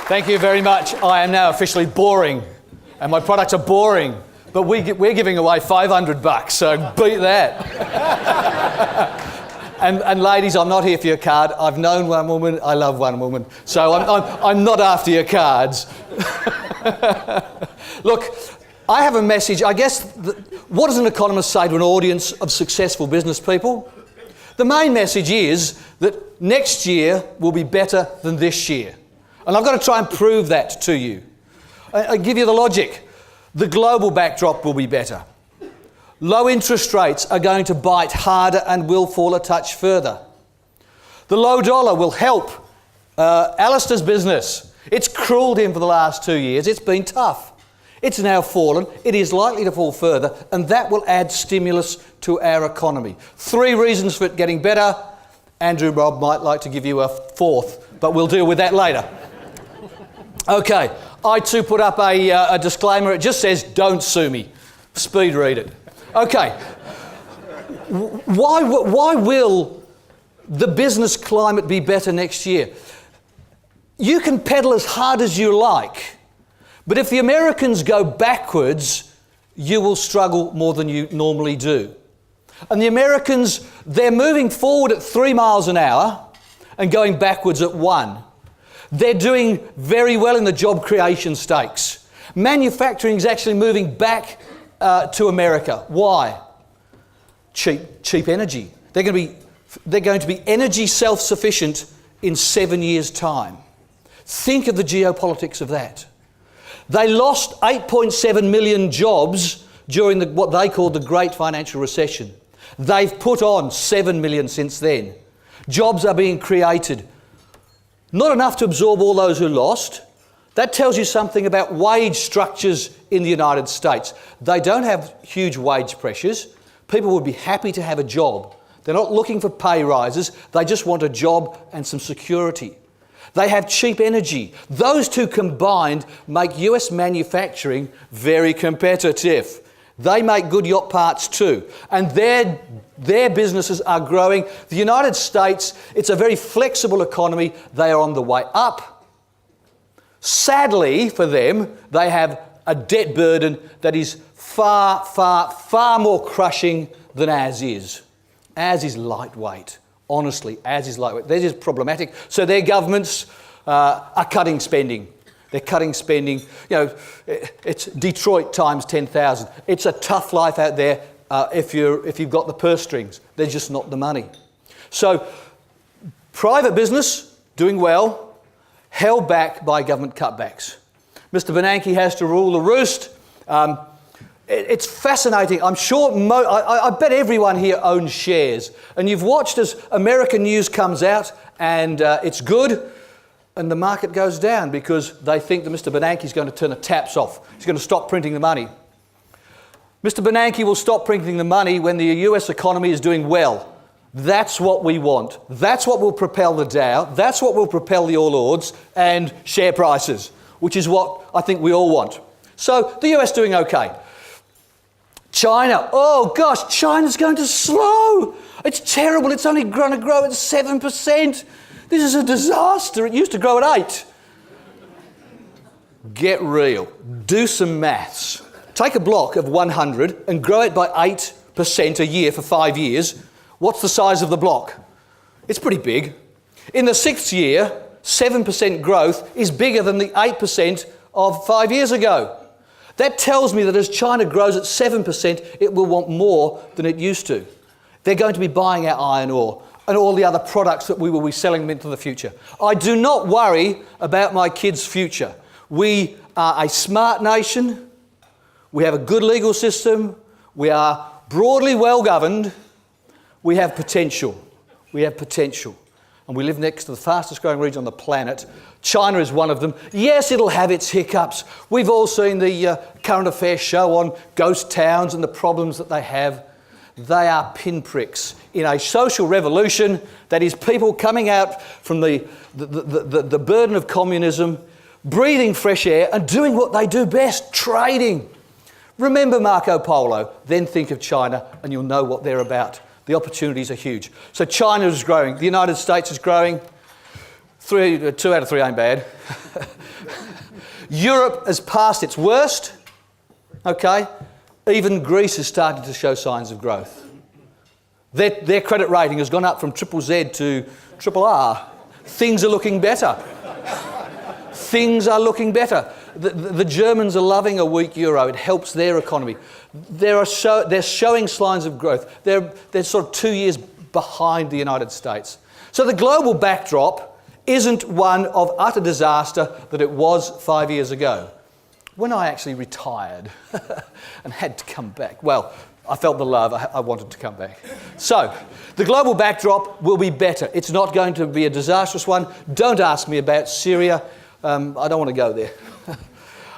Thank you very much. I am now officially boring, and my products are boring, but we're giving away $500, so beat that. And ladies, I'm not here for your card. I've known one woman. I love one woman, so I'm not after your cards. Look, I have a message. I guess, what does an economist say to an audience of successful business people? The main message is that next year will be better than this year. And I've got to try and prove that to you. I'll give you the logic. The global backdrop will be better. Low interest rates are going to bite harder and will fall a touch further. The low dollar will help Alistair's business. It's cruelled him for the last 2 years. It's been tough. It's now fallen. It is likely to fall further, and that will add stimulus to our economy. 3 reasons for it getting better. Andrew Robb might like to give you a 4th, but we'll deal with that later. Okay, I too put up a disclaimer. It just says, don't sue me. Speed read it. Okay, why will the business climate be better next year? You can pedal as hard as you like, but if the Americans go backwards, you will struggle more than you normally do. And the Americans, they're moving forward at 3 miles an hour and going backwards at 1. They're doing very well in the job creation stakes. Manufacturing is actually moving back to America. Why? Cheap energy. They're going to be energy self-sufficient in 7 years' time. Think of the geopolitics of that. They lost 8.7 million jobs during what they called the Great Financial Recession. They've put on 7 million since then. Jobs are being created. Not enough to absorb all those who lost. That tells you something about wage structures in the United States. They don't have huge wage pressures. People would be happy to have a job. They're not looking for pay rises. They just want a job and some security. They have cheap energy. Those two combined make US manufacturing very competitive. They make good yacht parts too. And their businesses are growing. The United States, it's a very flexible economy. They are on the way up. Sadly for them, they have a debt burden that is far, far, far more crushing than ours is. Ours is lightweight. Honestly, ours is lightweight. Theirs is problematic. So their governments are cutting spending. They're cutting spending. You know, it's Detroit times 10,000. It's a tough life out there if you've got the purse strings. There's just not the money. So private business doing well, held back by government cutbacks. Mr. Bernanke has to rule the roost. It's fascinating. I'm sure, I bet everyone here owns shares. And you've watched as American news comes out and it's good, and the market goes down because they think that Mr. Bernanke is going to turn the taps off. He's going to stop printing the money. Mr. Bernanke will stop printing the money when the US economy is doing well. That's what we want. That's what will propel the Dow. That's what will propel the All Ords and share prices, which is what I think we all want. So the US doing okay. China, oh gosh, China's going to slow. It's terrible. It's only going to grow at 7%. This is a disaster. It used to grow at 8. Get real. Do some maths. Take a block of 100 and grow it by 8% a year for 5 years. What's the size of the block? It's pretty big. In the 6th year, 7% growth is bigger than the 8% of 5 years ago. That tells me that as China grows at 7%, it will want more than it used to. They're going to be buying our iron ore and all the other products that we will be selling them into the future. I do not worry about my kids' future. We are a smart nation. We have a good legal system. We are broadly well governed. We have potential. We have potential. And we live next to the fastest growing region on the planet. China is one of them. Yes, it'll have its hiccups. We've all seen the current affairs show on ghost towns and the problems that they have. They are pinpricks in a social revolution that is people coming out from the burden of communism, breathing fresh air and doing what they do best, trading. Remember Marco Polo, then think of China and you'll know what they're about. The opportunities are huge. So China is growing. The United States is growing. 2 out of 3 ain't bad. Europe has passed its worst. Okay? Even Greece is starting to show signs of growth. Their credit rating has gone up from triple Z to triple R. Things are looking better. Things are looking better. The Germans are loving a weak euro. It helps their economy. They're showing signs of growth. They're sort of 2 years behind the United States. So the global backdrop isn't one of utter disaster that it was 5 years ago, when I actually retired and had to come back. Well, I felt the love. I wanted to come back. So the global backdrop will be better. It's not going to be a disastrous one. Don't ask me about Syria. I don't want to go there.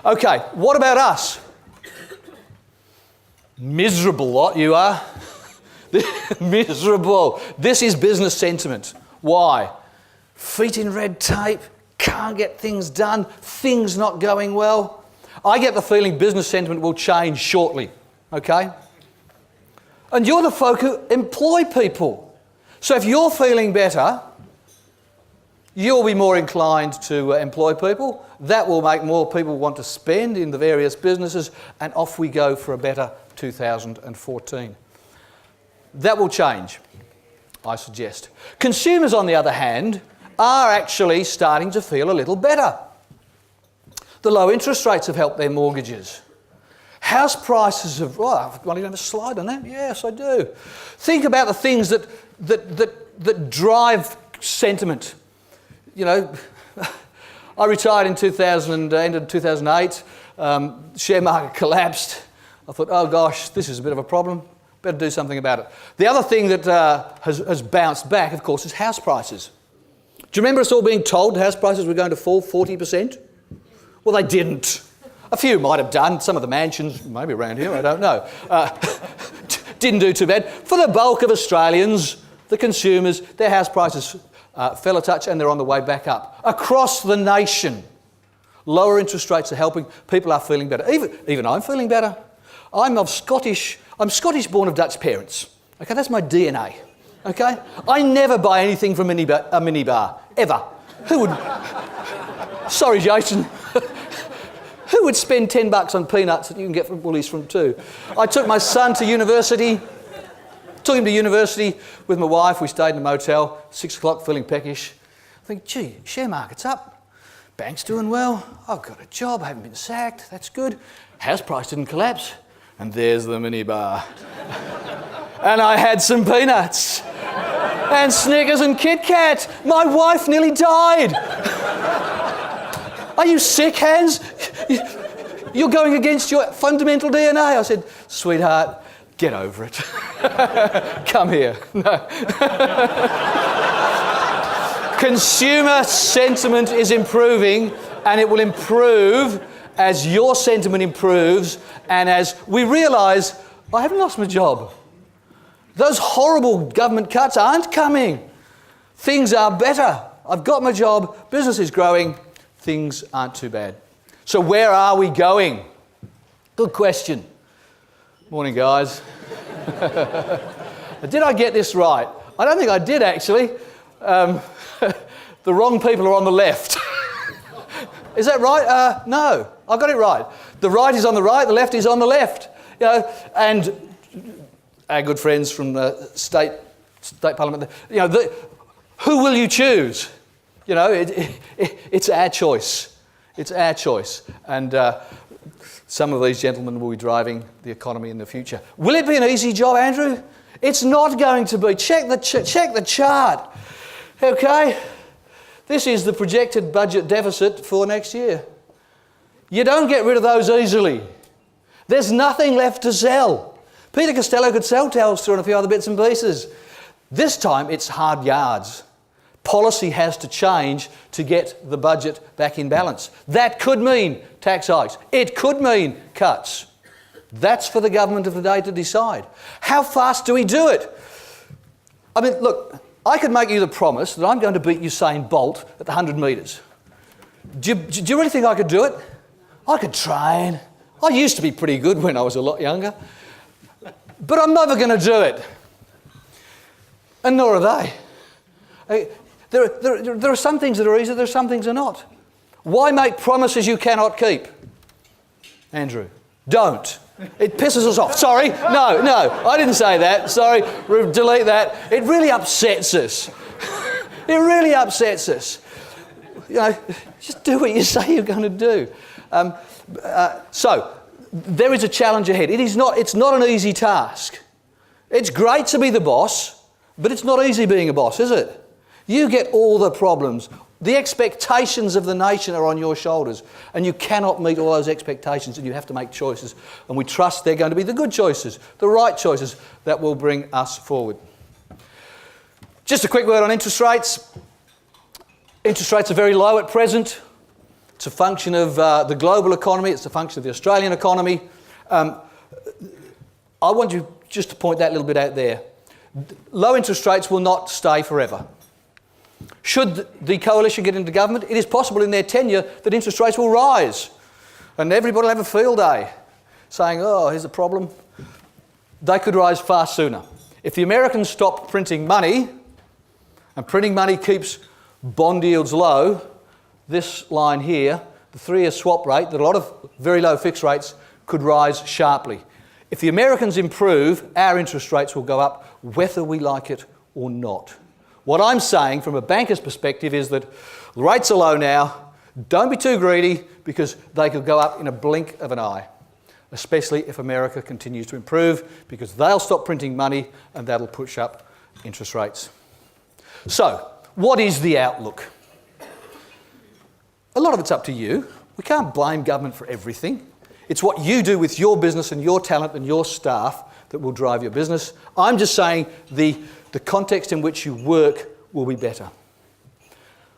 Okay, what about us? Miserable lot you are. Miserable. This is business sentiment. Why? Feet in red tape, can't get things done, things not going well. I get the feeling business sentiment will change shortly, okay? And you're the folk who employ people. So if you're feeling better, you'll be more inclined to employ people. That will make more people want to spend in the various businesses, and off we go for a better 2014. That will change, I suggest. Consumers, on the other hand, are actually starting to feel a little better. The low interest rates have helped their mortgages. House prices have... Oh, I've got to have a slide on that. Yes, I do. Think about the things that drive sentiment. You know, I retired in 2000, ended 2008. Share market collapsed. I thought, oh gosh, this is a bit of a problem. Better do something about it. The other thing that has bounced back, of course, is house prices. Do you remember us all being told house prices were going to fall 40%? Well, they didn't. A few might have done. Some of the mansions, maybe around here, I don't know, didn't do too bad. For the bulk of Australians, the consumers, their house prices fell a touch and they're on the way back up. Across the nation, lower interest rates are helping. People are feeling better. Even I'm feeling better. I'm Scottish born of Dutch parents. Okay, that's my DNA. Okay? I never buy anything from a minibar, ever. Who would... Sorry, Jason. Who would spend $10 on peanuts that you can get from Woolies from 2? I took my son to university. Took him to university with my wife. We stayed in a motel, 6 o'clock, feeling peckish. I think, gee, share market's up. Bank's doing well. I've got a job. I haven't been sacked. That's good. House price didn't collapse. And there's the minibar. And I had some peanuts. And Snickers and Kit Kat. My wife nearly died. Are you sick, Hans? You're going against your fundamental DNA. I said, sweetheart, get over it. Come here. No. Consumer sentiment is improving, and it will improve as your sentiment improves and as we realise, I haven't lost my job. Those horrible government cuts aren't coming. Things are better. I've got my job, business is growing, things aren't too bad. So where are we going? Good question. Morning, guys. Did I get this right? I don't think I did, actually. The wrong people are on the left. Is that right? No, I got it right. The right is on the right, the left is on the left. You know, and our good friends from the state parliament, you know, who will you choose? You know, it's our choice. It's our choice. And some of these gentlemen will be driving the economy in the future. Will it be an easy job, Andrew? It's not going to be. Check the chart. Okay? This is the projected budget deficit for next year. You don't get rid of those easily. There's nothing left to sell. Peter Costello could sell Telstra and a few other bits and pieces. This time it's hard yards. Policy has to change to get the budget back in balance. That could mean tax hikes. It could mean cuts. That's for the government of the day to decide. How fast do we do it? I mean, look, I could make you the promise that I'm going to beat Usain Bolt at the 100 metres. Do you really think I could do it? I could train. I used to be pretty good when I was a lot younger. But I'm never going to do it. And nor are they. There are some things that are easy, there are some things that are not. Why make promises you cannot keep? Andrew, don't. It pisses us off. Sorry, no, I didn't say that. Sorry, delete that. It really upsets us. It really upsets us. You know, just do what you say you're going to do. So, there is a challenge ahead. It's not an easy task. It's great to be the boss, but it's not easy being a boss, is it? You get all the problems. The expectations of the nation are on your shoulders, and you cannot meet all those expectations, and you have to make choices. And we trust they're going to be the good choices, the right choices that will bring us forward. Just a quick word on interest rates. Interest rates are very low at present. It's a function of the global economy. It's a function of the Australian economy. I want you just to point that little bit out there. Low interest rates will not stay forever. Should the coalition get into government, it is possible in their tenure that interest rates will rise. And everybody will have a field day saying, oh, here's the problem. They could rise far sooner. If the Americans stop printing money, and printing money keeps bond yields low, this line here, the 3-year swap rate, that a lot of very low fixed rates could rise sharply. If the Americans improve, our interest rates will go up whether we like it or not. What I'm saying from a banker's perspective is that the rates are low now, don't be too greedy because they could go up in a blink of an eye, especially if America continues to improve because they'll stop printing money and that'll push up interest rates. So, what is the outlook? A lot of it's up to you. We can't blame government for everything. It's what you do with your business and your talent and your staff that will drive your business. I'm just saying the context in which you work will be better.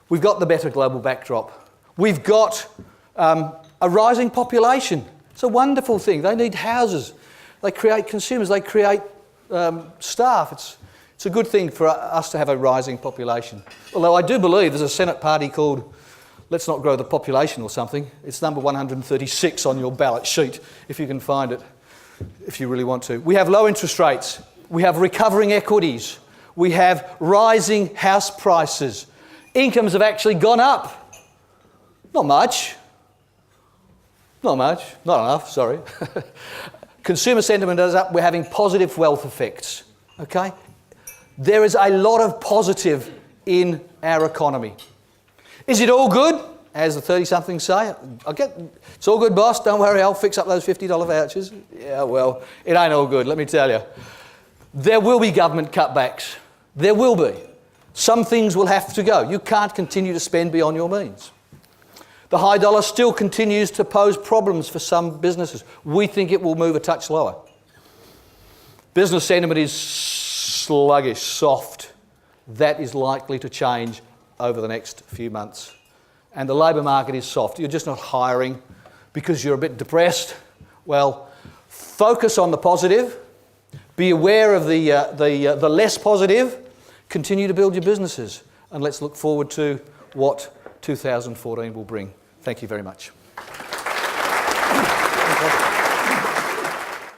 We've got the better global backdrop. We've got a rising population. It's a wonderful thing. They need houses. They create consumers. They create staff. It's a good thing for us to have a rising population. Although I do believe there's a Senate party called Let's Not Grow the Population or something. It's number 136 on your ballot sheet, if you can find it, if you really want to. We have low interest rates. We have recovering equities. We have rising house prices. Incomes have actually gone up. Not much. Not enough, sorry. Consumer sentiment is up. We're having positive wealth effects. Okay? There is a lot of positive in our economy. Is it all good? As the 30-somethings say, it's all good, boss, don't worry, I'll fix up those $50 vouchers. Yeah, well, it ain't all good, let me tell you. There will be government cutbacks. There will be. Some things will have to go. You can't continue to spend beyond your means. The high dollar still continues to pose problems for some businesses. We think it will move a touch lower. Business sentiment is sluggish, soft. That is likely to change over the next few months. And the labour market is soft. You're just not hiring because you're a bit depressed. Well, focus on the positive. Be aware of the less positive. Continue to build your businesses. And let's look forward to what 2014 will bring. Thank you very much.